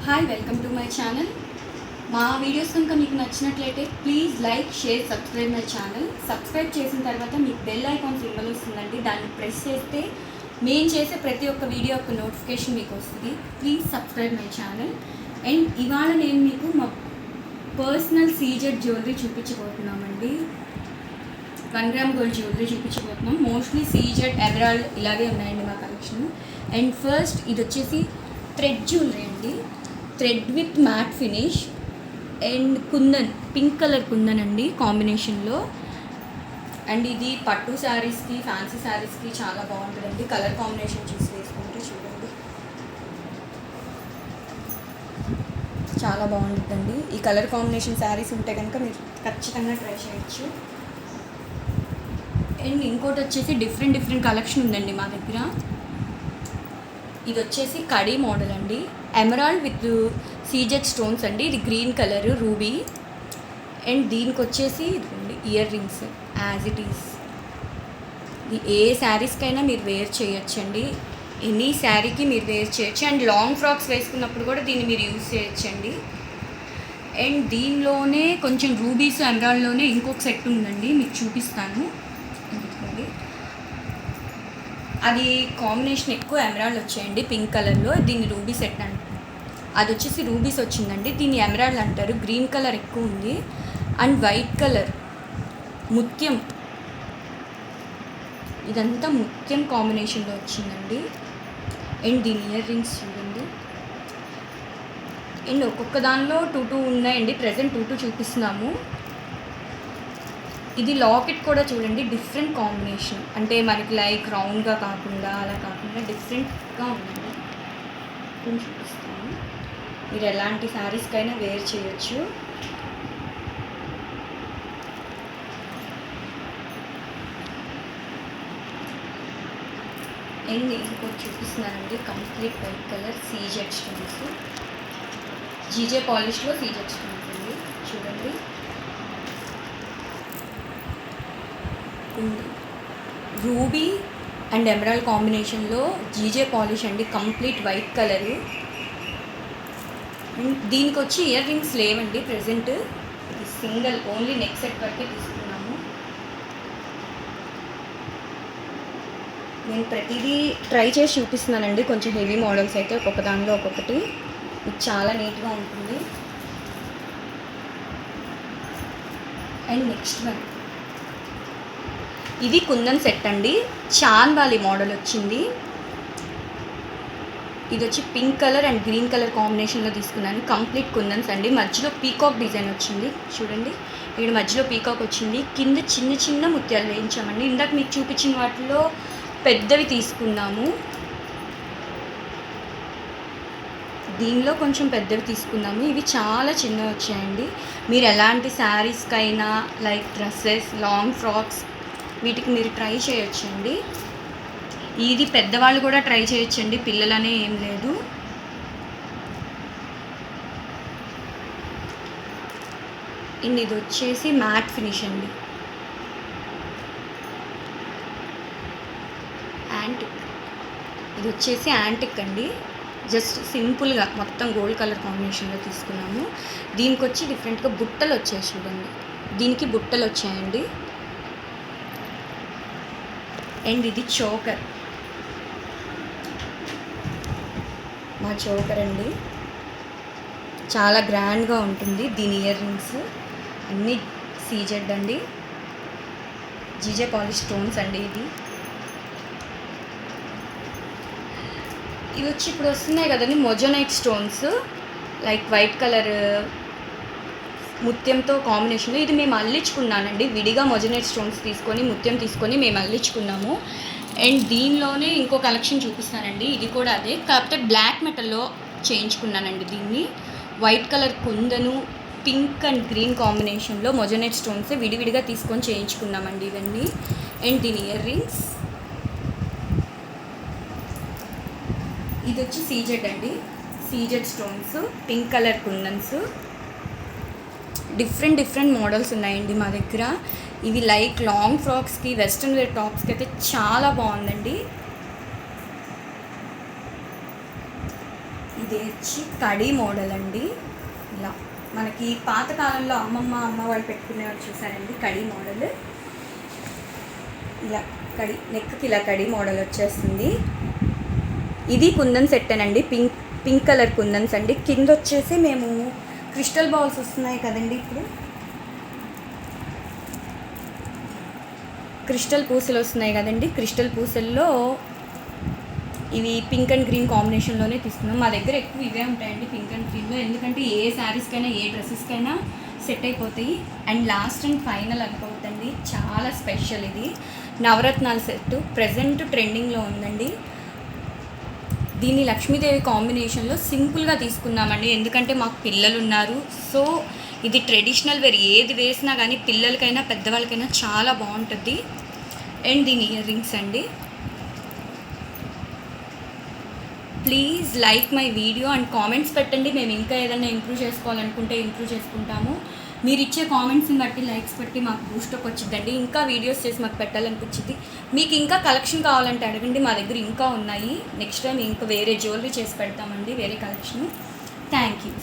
Hi, welcome to my channel. మా videos కనుక మీకు నచ్చినట్లయితే please like, share, subscribe my channel. Subscribe చేసిన తర్వాత మీకు బెల్ ఐకాన్ సింబల్ వస్తుందండి, దాన్ని ప్రెస్ చేస్తే మేము చేసే ప్రతి ఒక్క వీడియో యొక్క నోటిఫికేషన్ మీకు వస్తుంది. Please subscribe my channel. And ఇవాళ నేను మీకు మా పర్సనల్ సీజెడ్ జ్యువెలరీ చూపించబోతున్నామండి. 1 గ్రామ్ గోల్డ్ జ్యువెలరీ చూపించబోతున్నాం. మోస్ట్లీ సీజెడ్, ఎమరాల్డ్ ఇలాగే ఉన్నాయండి మా కలెక్షన్. అండ్ ఫస్ట్ ఇది వచ్చేసి థ్రెడ్ జ్యువెలరీ అండి. Thread with matte finish and kundan, pink colour kundan అండి కాంబినేషన్లో. అండ్ ఇది పట్టు శారీస్కి, ఫ్యాన్సీ శారీస్కి చాలా బాగుంటుందండి. కలర్ కాంబినేషన్ చూసి వేసుకుంటే చూడండి, చాలా బాగుంటుందండి. ఈ కలర్ కాంబినేషన్ శారీస్ ఉంటే కనుక మీరు ఖచ్చితంగా ట్రై చేయొచ్చు. అండ్ ఇంకోటి వచ్చేసి డిఫరెంట్ కలెక్షన్ ఉందండి మా దగ్గర. ఇది వచ్చేసి కడీ మోడల్ అండి, ఎమరాల్డ్ విత్ సీజెడ్ స్టోన్స్ అండి. ఇది గ్రీన్ కలర్ రూబీ. అండ్ దీనికి వచ్చేసి ఇదిగోండి ear rings as it is. ఇది ఏ శారీస్కైనా మీరు వేర్ చేయొచ్చండి, ఎనీ శారీకి మీరు వేర్ చేయొచ్చు. అండ్ లాంగ్ ఫ్రాక్స్ వేసుకున్నప్పుడు కూడా దీన్ని మీరు యూజ్ చేయొచ్చండి. అండ్ దీనిలోనే కొంచెం రూబీస్ ఎమరాల్డ్లోనే ఇంకొక సెట్ ఉందండి, మీకు చూపిస్తాను. అది కాంబినేషన్ ఎక్కువ ఎమరాల్డ్ వచ్చాయండి పింక్ కలర్లో. దీన్ని రూబీ సెట్ అంటారు. అది వచ్చేసి రూబీస్ వచ్చిందండి, దీన్ని ఎమరాల్డ్ అంటారు. గ్రీన్ కలర్ ఎక్కువ ఉంది. అండ్ వైట్ కలర్ ముత్యం, ఇదంతా ముత్యం కాంబినేషన్లో వచ్చిందండి. అండ్ దీని ఇయర్ రింగ్స్ చూడండి. అండ్ ఒక్కొక్క దానిలో 2 ఉన్నాయండి. ప్రజెంట్ 2 చూపిస్తున్నాము. ఇది లాకెట్ కూడా చూడండి, డిఫరెంట్ కాంబినేషన్. అంటే మనకి లైక్ రౌండ్గా కాకుండా అలా కాకుండా డిఫరెంట్గా ఉందండి. కొంచెం చూపిస్తాను, మీరు ఎలాంటి శారీస్కైనా వేర్ చేయొచ్చు. అండ్ ఇంకోటి చూపిస్తున్నానండి, complete white colour CZ stones, GJ పాలిష్లో సీజెడ్ స్టోన్స్ అండి. చూడండి, రూబీ అండ్ ఎమరాల్డ్ కాంబినేషన్లో జీజే పాలిష్ అండి, కంప్లీట్ వైట్ కలర్. దీనికి వచ్చి ఇయర్ రింగ్స్ లేవండి ప్రజెంట్. ఇది సింగిల్ ఓన్లీ నెక్ సెట్ వరకే తీసుకున్నాము. నేను ప్రతిదీ ట్రై చేసి చూపిస్తున్నానండి. కొంచెం హెవీ మోడల్స్ అయితే ఒక్కొక్క దానిలో ఒక్కొక్కటి. ఇది చాలా నీట్గా ఉంటుంది. అండ్ నెక్స్ట్ వన్, ఇది కుందన్ సెట్ అండి, చాన్వాలి మోడల్ వచ్చింది. ఇది వచ్చి pink colour and green colour కాంబినేషన్లో తీసుకున్నాను. కంప్లీట్ కుందన్స్ అండి. మధ్యలో పీకాక్ డిజైన్ వచ్చింది చూడండి. ఇక్కడ మధ్యలో పీకాక్ వచ్చింది, కింద చిన్న ముత్యాలు వేయించామండి. ఇందాక మీకు చూపించిన వాటిలో పెద్దవి తీసుకున్నాము, దీనిలో కొంచెం పెద్దవి తీసుకున్నాము. ఇవి చాలా చిన్నవి వచ్చాయండి. మీరు ఎలాంటి శారీస్కైనా లైక్ డ్రెస్సెస్, లాంగ్ ఫ్రాక్స్ వీటికి మీరు ట్రై చేయొచ్చండి. ఇది పెద్దవాళ్ళు కూడా ట్రై చేయొచ్చండి, పిల్లలనే ఏం లేదు. ఇది వచ్చేసి మ్యాట్ ఫినిష్ అండి, యాంటిక్. ఇది వచ్చేసి యాంటిక్ అండి, జస్ట్ సింపుల్గా మొత్తం గోల్డ్ కలర్ కాంబినేషన్లో తీసుకున్నాము. దీనికి వచ్చి డిఫరెంట్గా బుట్టలు వచ్చాయి చూడండి, దీనికి బుట్టలు వచ్చాయండి. అండ్ ఇది చోకర్, మా చోకర్ అండి, చాలా గ్రాండ్గా ఉంటుంది. దీని ఇయర్ రింగ్స్ అన్నీ సీజెడ్ అండి, జీజే పాలిష్ స్టోన్స్ అండి. ఇవి వచ్చి ఇప్పుడు వస్తున్నాయి కదండి moissanite stones, like white colour ముత్యంతో కాంబినేషన్లో. ఇది మేము అల్లించుకున్నానండి, విడిగా మొజోనైట్ స్టోన్స్ తీసుకొని ముత్యం తీసుకొని మేము అల్లించుకున్నాము. అండ్ దీనిలోనే ఇంకో కలెక్షన్ చూపిస్తానండి, ఇది కూడా అదే, కాకపోతే బ్లాక్ మెటల్లో చేయించుకున్నానండి. దీన్ని white colour కుందను, pink and green కాంబినేషన్లో మొజోనైట్ స్టోన్స్ విడివిడిగా తీసుకొని చేయించుకున్నామండి ఇవన్నీ. అండ్ దీని ఇయర్ రింగ్స్, ఇది వచ్చి సీజెడ్ అండి, సీజెడ్ స్టోన్స్, పింక్ కలర్ కుందన్స్. డిఫరెంట్ మోడల్స్ ఉన్నాయండి మా దగ్గర. ఇవి లైక్ లాంగ్ ఫ్రాక్స్కి, వెస్ట్రన్ వేర్ టాప్స్కి అయితే చాలా బాగుందండి. ఇది వచ్చి కడీ మోడల్ అండి. ఇలా మనకి పాతకాలంలో అమ్మ వాళ్ళు పెట్టుకునేవారు చూసారండి, కడీ మోడల్. ఇలా కడీ నెక్కి ఇలా కడీ మోడల్ వచ్చేస్తుంది. ఇది కుందన్ సెట్ అండి, పింక్ కలర్ కుందన్స్ అండి. కింద వచ్చేసి మేము క్రిస్టల్ బాల్స్ వస్తున్నాయి కదండి, ఇప్పుడు క్రిస్టల్ పూసలు వస్తున్నాయి కదండి. క్రిస్టల్ పూసల్లో ఇవి పింక్ అండ్ గ్రీన్ కాంబినేషన్లోనే తీసుకున్నాం. మా దగ్గర ఎక్కువ ఇవే ఉంటాయండి, పింక్ అండ్ గ్రీన్లో, ఎందుకంటే ఏ శారీస్కైనా ఏ డ్రెస్సెస్కైనా సెట్ అయిపోతాయి. అండ్ లాస్ట్ అండ్ ఫైనల్ అనుకోవద్దండి, చాలా స్పెషల్. ఇది నవరత్నాల సెట్ ప్రజెంట్ ట్రెండింగ్లో ఉందండి. దీన్ని లక్ష్మీదేవి కాంబినేషన్లో సింపుల్గా తీసుకున్నామండి, ఎందుకంటే మాకు పిల్లలు ఉన్నారు. సో ఇది ట్రెడిషనల్ వేర్, ఏది వేసినా కానీ పిల్లలకైనా పెద్దవాళ్ళకైనా చాలా బాగుంటుంది. అండ్ దీని ఇయర్ రింగ్స్ అండి. Please like my video and comments పెట్టండి. మేము ఇంకా ఏదైనా ఇంప్రూవ్ చేసుకోవాలనుకుంటే ఇంప్రూవ్ చేసుకుంటాము. మీరు ఇచ్చే కామెంట్స్ని బట్టి, లైక్స్ బట్టి మాకు బూస్టప్ వచ్చిందండి, ఇంకా వీడియోస్ చేసి మాకు పెట్టాలనిపించింది. మీకు ఇంకా కలెక్షన్ కావాలంటే అడగండి, మా దగ్గర ఇంకా ఉన్నాయి. నెక్స్ట్ టైం ఇంకా వేరే జ్యువెలరీ చేసి పెడతామండి, వేరే కలెక్షన్. Thank you.